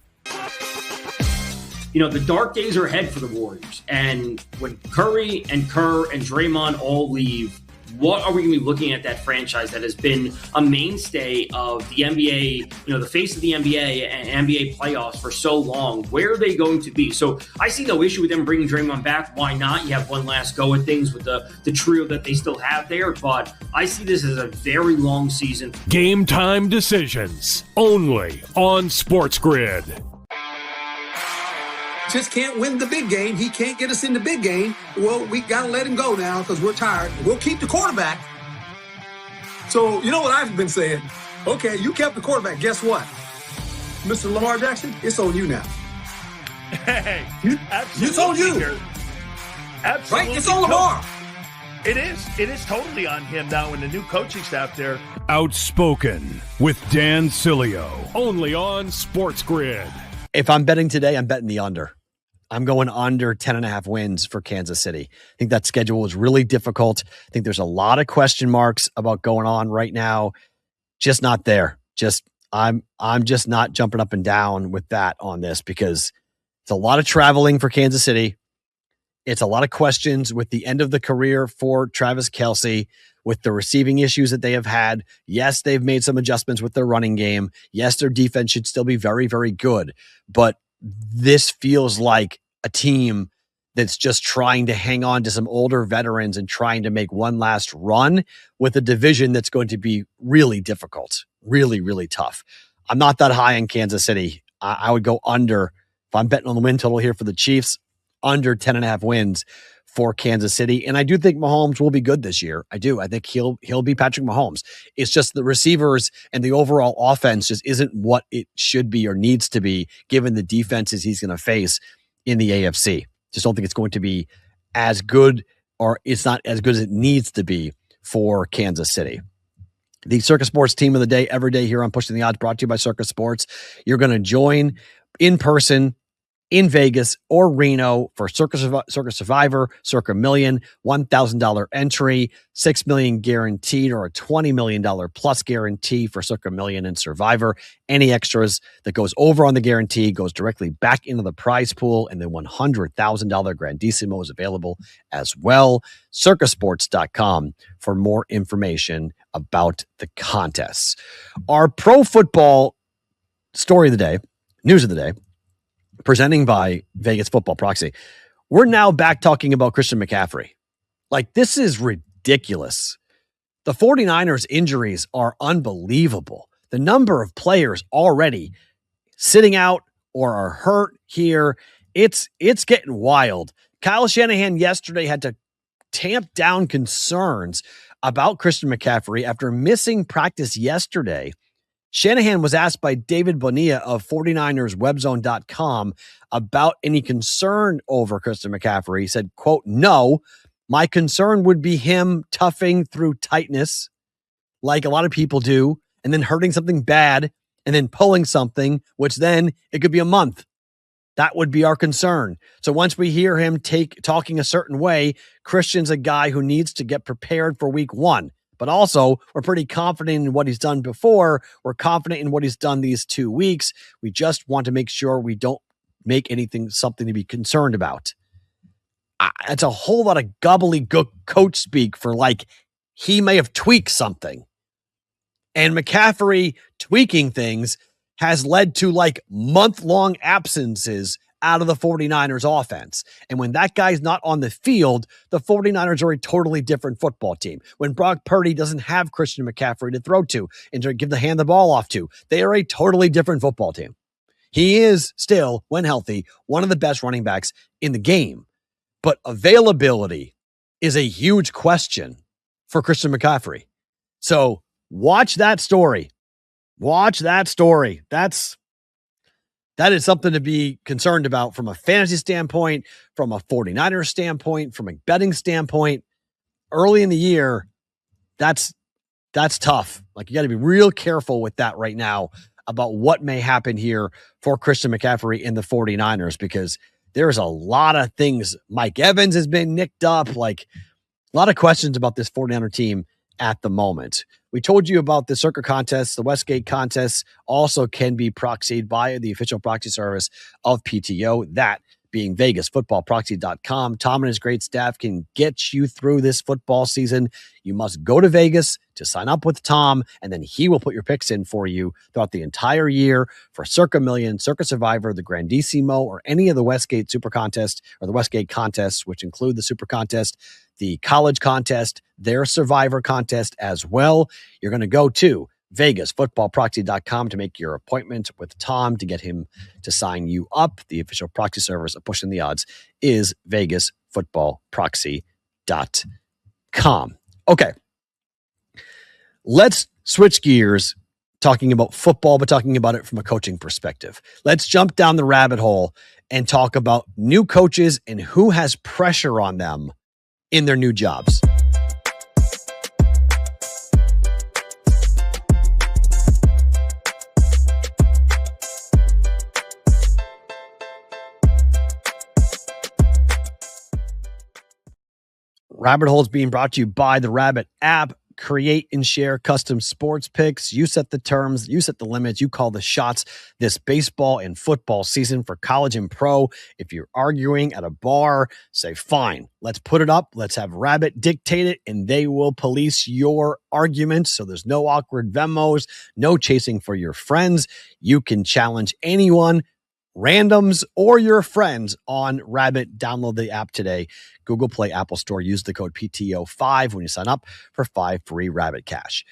Speaker 6: You know, the dark days are ahead for the Warriors. And when Curry and Kerr and Draymond all leave, what are we going to be looking at that franchise that has been a mainstay of the NBA, you know, the face of the NBA and NBA playoffs for so long? Where are they going to be? So I see no issue with them bringing Draymond back. Why not? You have one last go at things with the trio that they still have there. But I see this as a very long season.
Speaker 7: Game time decisions, only on SportsGrid.
Speaker 9: Just can't win the big game. He can't get us in the big game. Well, we got to let him go now because we're tired. We'll keep the quarterback. So, you know what I've been saying? Okay, you kept the quarterback. Guess what? Mr. Lamar Jackson, it's on you now.
Speaker 10: Hey, absolutely.
Speaker 9: It's on you.
Speaker 10: Absolutely.
Speaker 9: Right? It's on Lamar.
Speaker 10: It is. It is totally on him now and the new coaching staff there.
Speaker 7: Outspoken with Dan Cilio, only on SportsGrid.
Speaker 1: If I'm betting today, I'm betting the under. I'm going under 10.5 wins for Kansas City. I think that schedule is really difficult. I think there's a lot of question marks about going on right now. Just not there. I'm just not jumping up and down with that on this because it's a lot of traveling for Kansas City. It's a lot of questions with the end of the career for Travis Kelce, with the receiving issues that they have had. Yes, they've made some adjustments with their running game. Yes, their defense should still be very, very good. But this feels like a team that's just trying to hang on to some older veterans and trying to make one last run with a division that's going to be really difficult, really, really tough. I'm not that high in Kansas City. I would go under. If I'm betting on the win total here for the Chiefs, under 10.5 wins for Kansas City. And I do think Mahomes will be good this year. I do. I think he'll be Patrick Mahomes. It's just the receivers and the overall offense just isn't what it should be or needs to be given the defenses he's going to face in the AFC. Just don't think it's going to be as good, or it's not as good as it needs to be for Kansas City. The Circa Sports team of the day, every day here on Pushing the Odds, brought to you by Circa Sports. You're going to join in person in Vegas or Reno for Circa Survivor, Circa Million, $1,000 entry, $6 million guaranteed, or a $20 million plus guarantee for Circa Million and Survivor. Any extras that goes over on the guarantee goes directly back into the prize pool, and the $100,000 Grandissimo is available as well. Circasports.com for more information about the contests. Our pro football story of the day, news of the day, presenting by Vegas Football Proxy. We're now back talking about Christian McCaffrey. Like, this is ridiculous. The 49ers injuries are unbelievable. The number of players already sitting out or are hurt here, it's getting wild. Kyle Shanahan yesterday had to tamp down concerns about Christian McCaffrey after missing practice yesterday. Shanahan was asked by David Bonilla of 49erswebzone.com about any concern over Christian McCaffrey. He said, quote, "No, my concern would be him toughing through tightness like a lot of people do, and then hurting something bad and then pulling something, which then it could be a month. That would be our concern. So once we hear him talking a certain way, Christian's a guy who needs to get prepared for week one. But also, we're pretty confident in what he's done before. We're confident in what he's done these 2 weeks. We just want to make sure we don't make anything something to be concerned about." It's a whole lot of gobbledygook coach speak for like he may have tweaked something. And McCaffrey tweaking things has led to like month-long absences out of the 49ers offense. And when that guy's not on the field, the 49ers are a totally different football team. When Brock Purdy doesn't have Christian McCaffrey to throw to and to hand the ball off to, they are a totally different football team. He is still, when healthy, one of the best running backs in the game. But availability is a huge question for Christian McCaffrey. So watch that story. Watch that story. That is something to be concerned about from a fantasy standpoint, from a 49ers standpoint, from a betting standpoint. Early in the year, that's tough. Like, you got to be real careful with that right now about what may happen here for Christian McCaffrey in the 49ers, because there's a lot of things. Mike Evans has been nicked up. Like, a lot of questions about this 49er team at the moment. We told you about the Circa contest. The Westgate contests also can be proxied by the official proxy service of PTO, that being VegasFootballProxy.com. Tom and his great staff can get you through this football season. You must go to Vegas to sign up with Tom, and then he will put your picks in for you throughout the entire year for Circa Million, Circa Survivor, the Grandissimo, or any of the Westgate Super Contest or the Westgate contests, which include the Super Contest, the College Contest, their Survivor Contest as well. You're going to go to VegasFootballProxy.com to make your appointment with Tom to get him to sign you up. The official proxy service of Pushing the Odds is VegasFootballProxy.com. Okay. Let's switch gears, talking about football, but talking about it from a coaching perspective. Let's jump down the rabbit hole and talk about new coaches and who has pressure on them in their new jobs. Rabbit Hole is being brought to you by the Rabbit app. Create and share custom sports picks. You set the terms, you set the limits, you call the shots this baseball and football season for college and pro. If you're arguing at a bar, say, fine, let's put it up. Let's have Rabbit dictate it, and they will police your argument. So there's no awkward Venmos, no chasing for your friends. You can challenge anyone, randoms, or your friends on Rabbit. Download the app today. Google Play, Apple Store. Use the code PTO5 when you sign up for 5 free Rabbit Cash.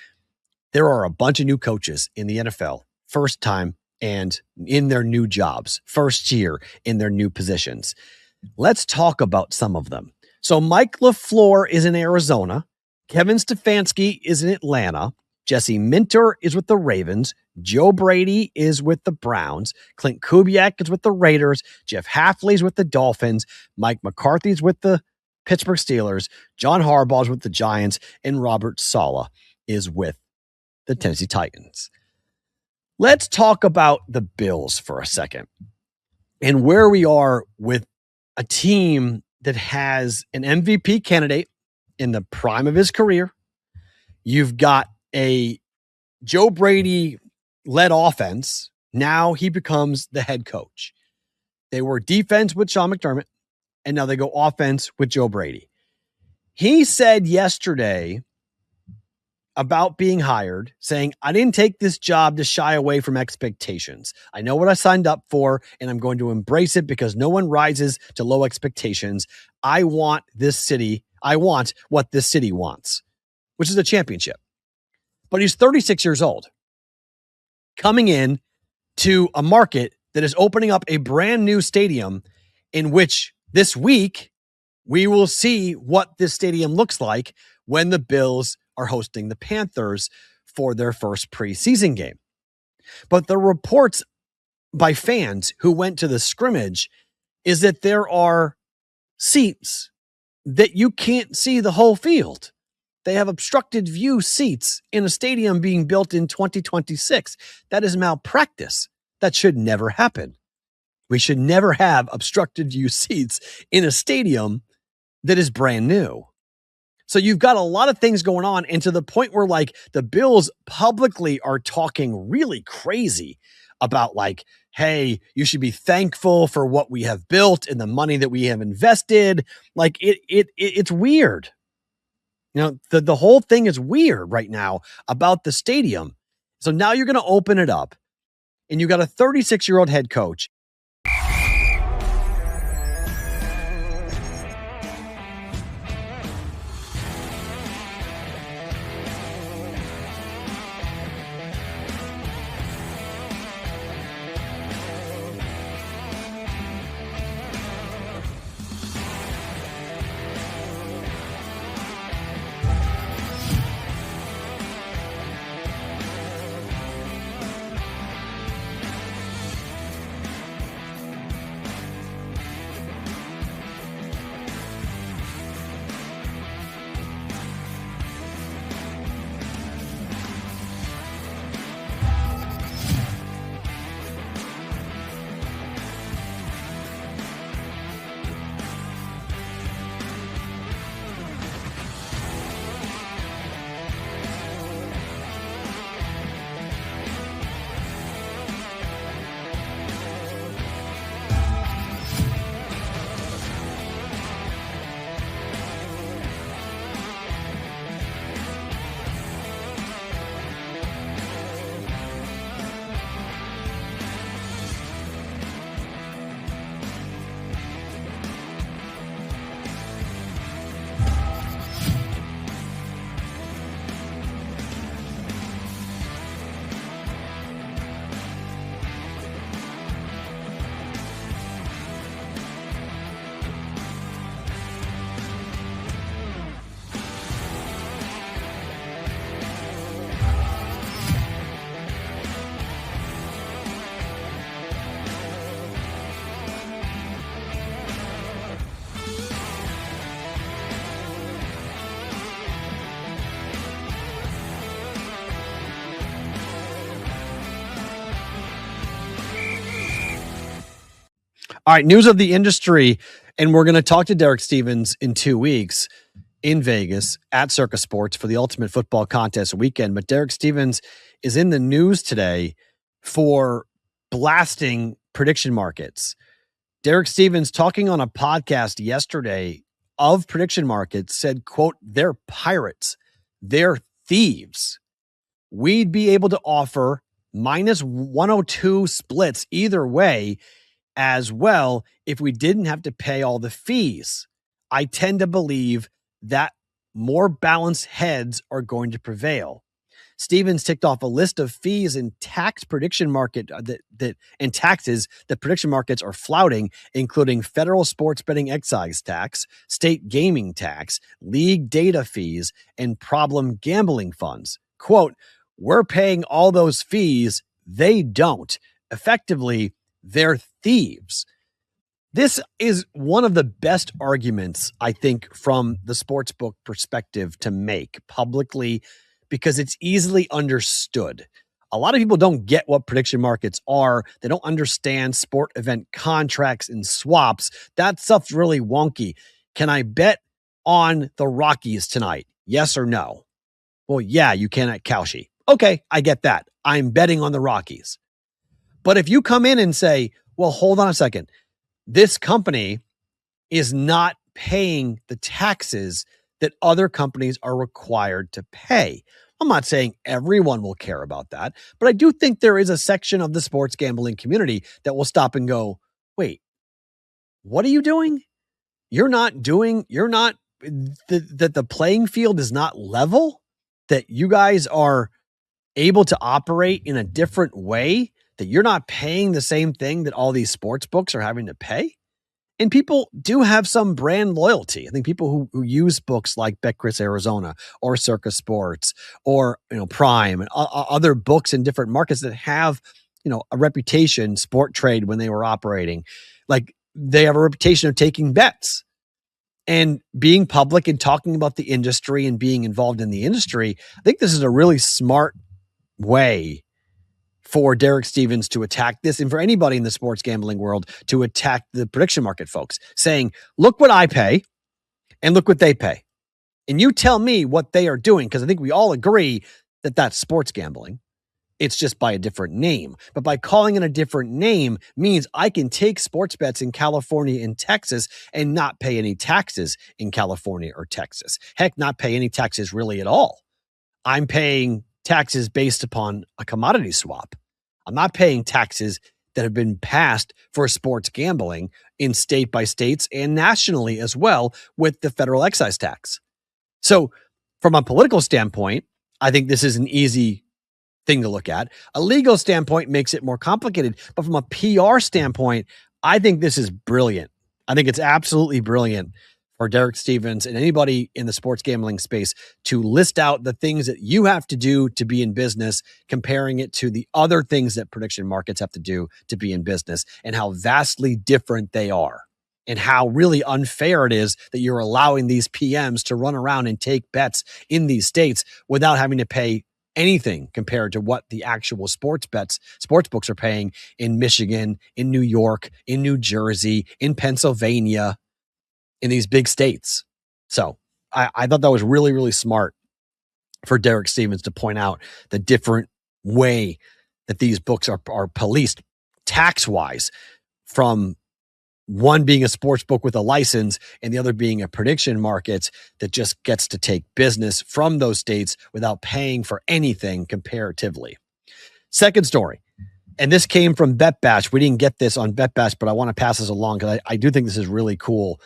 Speaker 1: There are a bunch of new coaches in the NFL, first time and in their new jobs, first year in their new positions. Let's talk about some of them. So Mike LaFleur is in Arizona. Kevin Stefanski is in Atlanta. Jesse Minter is with the Ravens. Joe Brady is with the Browns. Clint Kubiak is with the Raiders. Jeff Hafley's with the Dolphins. Mike McCarthy's with the Pittsburgh Steelers. John Harbaugh's with the Giants. And Robert Saleh is with the Tennessee Titans. Let's talk about the Bills for a second and where we are with a team that has an MVP candidate in the prime of his career. You've got a Joe Brady-led offense. Now he becomes the head coach. They were defense with Sean McDermott, and now they go offense with Joe Brady. He said yesterday about being hired, saying, I didn't take this job to shy away from expectations. I know what I signed up for, and I'm going to embrace it because no one rises to low expectations. I want this city. I want what this city wants, which is a championship. But he's 36 years old, coming in to a market that is opening up a brand new stadium in which this week we will see what this stadium looks like when the Bills are hosting the Panthers for their first preseason game. But the reports by fans who went to the scrimmage is that there are seats that you can't see the whole field. They have obstructed view seats in a stadium being built in 2026. That is malpractice. That should never happen. We should never have obstructed view seats in a stadium that is brand new. So you've got a lot of things going on, and to the point where like the Bills publicly are talking really crazy about like, hey, you should be thankful for what we have built and the money that we have invested. Like it's weird. You know, the whole thing is weird right now about the stadium. So now you're going to open it up, and you got a 36-year-old head coach. All right, news of the industry, and we're going to talk to Derek Stevens in 2 weeks in Vegas at Circus Sports for the Ultimate Football Contest weekend. But Derek Stevens is in the news today for blasting prediction markets. Derek Stevens, talking on a podcast yesterday of prediction markets, said, quote, "They're pirates. They're thieves. We'd be able to offer minus 102 splits either way as well if we didn't have to pay all the fees. I tend to believe that more balanced heads are going to prevail." Stevens ticked off a list of fees and tax prediction market and taxes that prediction markets are flouting, including federal sports betting excise tax, state gaming tax, league data fees, and problem gambling funds. Quote, "We're paying all those fees. They don't. Effectively, they're thieves." This is one of the best arguments, I think, from the sportsbook perspective to make publicly, because it's easily understood. A lot of people don't get what prediction markets are. They don't understand sport event contracts and swaps. That stuff's really wonky. Can I bet on the Rockies tonight? Yes or no? Well, yeah, you can at Kalshi. Okay, I get that. I'm betting on the Rockies. But if you come in and say, well, hold on a second, this company is not paying the taxes that other companies are required to pay. I'm not saying everyone will care about that, but I do think there is a section of the sports gambling community that will stop and go, wait, what are you doing? The playing field is not level, that you guys are able to operate in a different way, that you're not paying the same thing that all these sports books are having to pay. And people do have some brand loyalty. I think people who use books like BetCris Arizona or Circus Sports or Prime and other books in different markets that have a reputation, Sport Trade when they were operating, like they have a reputation of taking bets and being public and talking about the industry and being involved in the industry. I think this is a really smart way for Derek Stevens to attack this, and for anybody in the sports gambling world to attack the prediction market folks, saying, look what I pay and look what they pay. And you tell me what they are doing, because I think we all agree that that's sports gambling. It's just by a different name. But by calling it a different name means I can take sports bets in California and Texas and not pay any taxes in California or Texas. Heck, not pay any taxes really at all. I'm paying taxes based upon a commodity swap. I'm not paying taxes that have been passed for sports gambling in state by states and nationally as well with the federal excise tax. So from a political standpoint, I think this is an easy thing to look at. A legal standpoint makes it more complicated, but from a PR standpoint, I think this is brilliant. I think it's absolutely brilliant for Derek Stevens and anybody in the sports gambling space to list out the things that you have to do to be in business, comparing it to the other things that prediction markets have to do to be in business, and how vastly different they are, and how really unfair it is that you're allowing these PMs to run around and take bets in these states without having to pay anything compared to what the actual sports books are paying in Michigan, in New York, in New Jersey, in Pennsylvania, in these big states. So I thought that was really, really smart for Derek Stevens to point out the different way that these books are policed tax-wise, from one being a sports book with a license and the other being a prediction market that just gets to take business from those states without paying for anything comparatively. Second story, and this came from BetBash. We didn't get this on BetBash, but I want to pass this along because I do think this is really cool.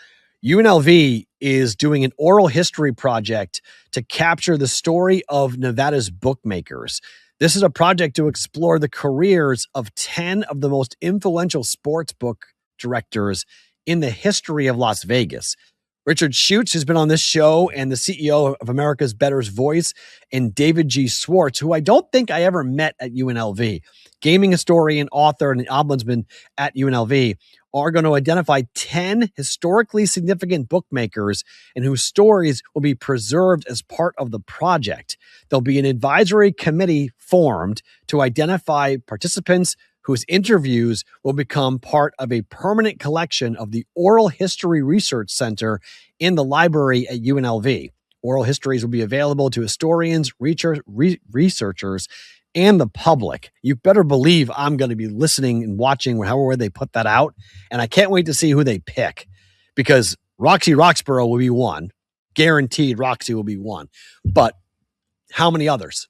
Speaker 1: UNLV is doing an oral history project to capture the story of Nevada's bookmakers. This is a project to explore the careers of 10 of the most influential sports book directors in the history of Las Vegas. Richard Schutz has been on this show, and the CEO of America's Bettor's Voice, and David G. Swartz, who I don't think I ever met at UNLV. Gaming historian, author, and ombudsman at UNLV are going to identify 10 historically significant bookmakers and whose stories will be preserved as part of the project. There'll be an advisory committee formed to identify participants whose interviews will become part of a permanent collection of the Oral History Research Center in the library at UNLV. Oral histories will be available to historians, researchers, and the public. You better believe I'm going to be listening and watching however they put that out. And I can't wait to see who they pick, because Roxy Roxborough will be one. Guaranteed Roxy will be one. But how many others?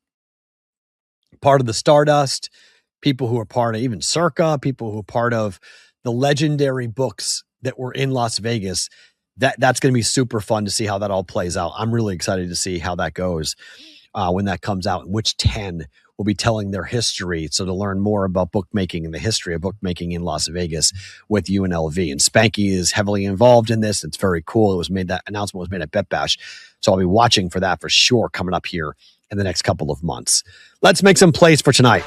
Speaker 1: Part of the Stardust, people who are part of even Circa, people who are part of the legendary books that were in Las Vegas. That's going to be super fun to see how that all plays out. I'm really excited to see how that goes when that comes out, and which 10 will be telling their history. So to learn more about bookmaking and the history of bookmaking in Las Vegas with UNLV. And Spanky is heavily involved in this. It's very cool. That announcement was made at Bet Bash. So I'll be watching for that for sure coming up here in the next couple of months. Let's make some plays for tonight.